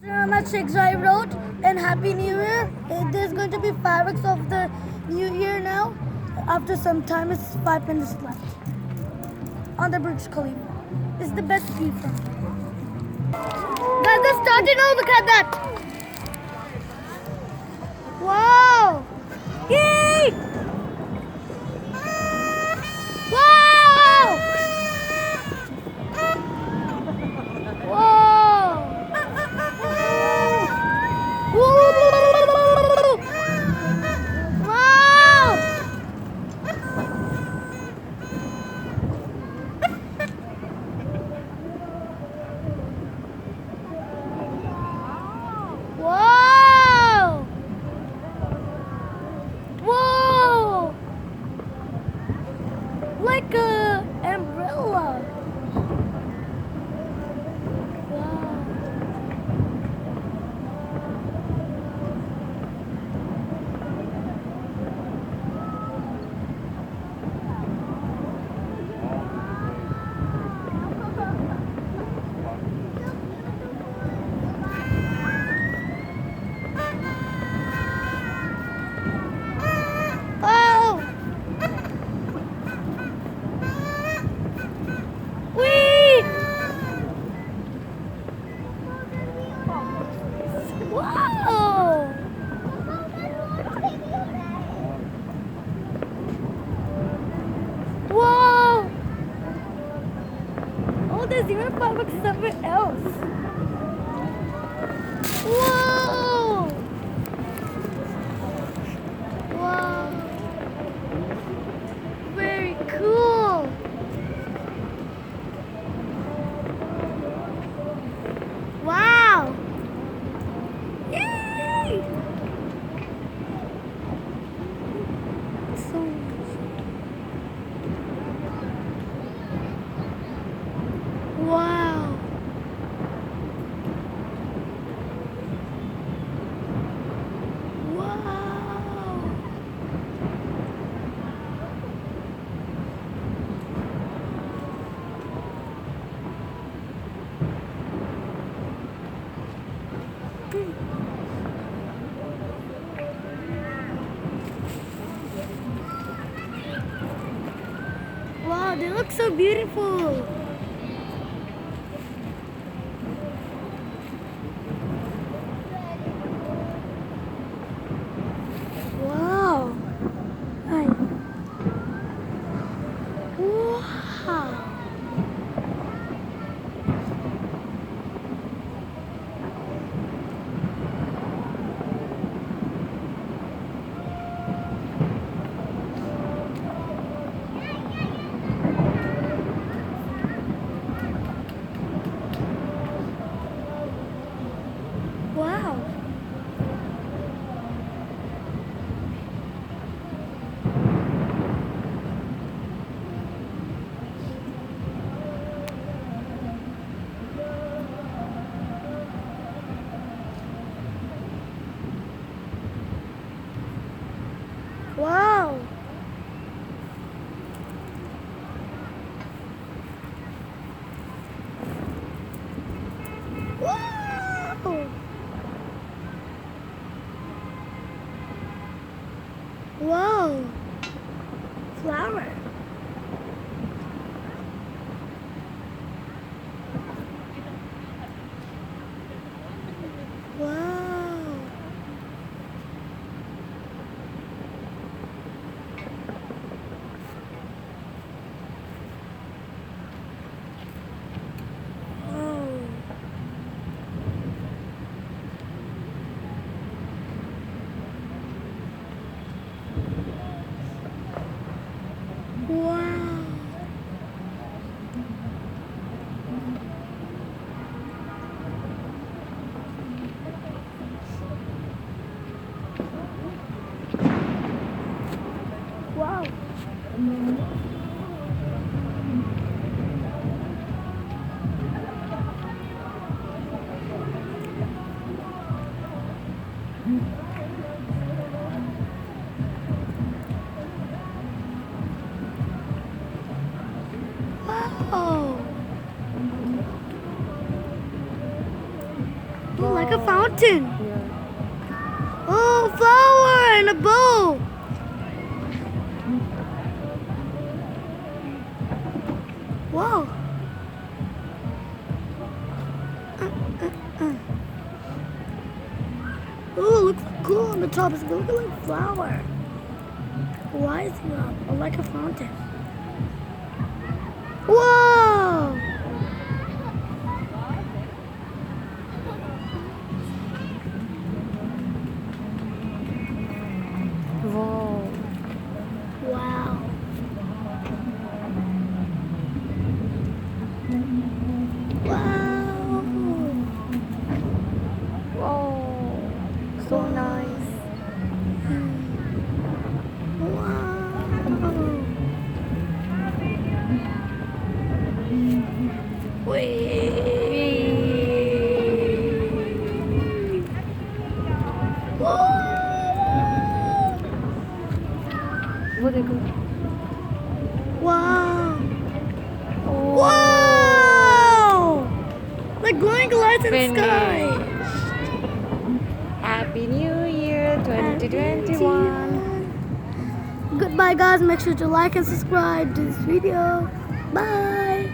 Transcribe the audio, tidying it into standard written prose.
I'm at Sheikh Zayed Road and Happy New Year. There's going to be fireworks of the New Year now. After some time, it's 5 minutes left on the Burj Khalifa. It's the best view from here. Guys, let's start it now. Look at that. Wow. Yay! Wow! Whoa! Woo! Wow! Wow! Whoa! Like a umbrella. Wow. Oh! Whee! Wow! Whoa! Oh, there's even fireworks somewhere else. Whoa! Wow! Very cool! Wow! Yay! So wow! Wow! Wow, they look so beautiful. Wow. Hi. Wow. Wow. Wow. Wow. Wow. Flower. Wow. Oh. Wow. Wow. Wow. Oh, like a fountain. Yeah. Oh, flower and a bow. Wow. Oh, looks cool on the top. It's looking like a flower. Why is it up? Oh, like a fountain. Whoa! Wow. Wow. Wow. Wow. So nice. Wow. Whee! Whoa! What they go? Wow! Oh. Wow! Like glowing lights in the sky. Happy New Year 2021. Goodbye, guys. Make sure to like and subscribe to this video. Bye.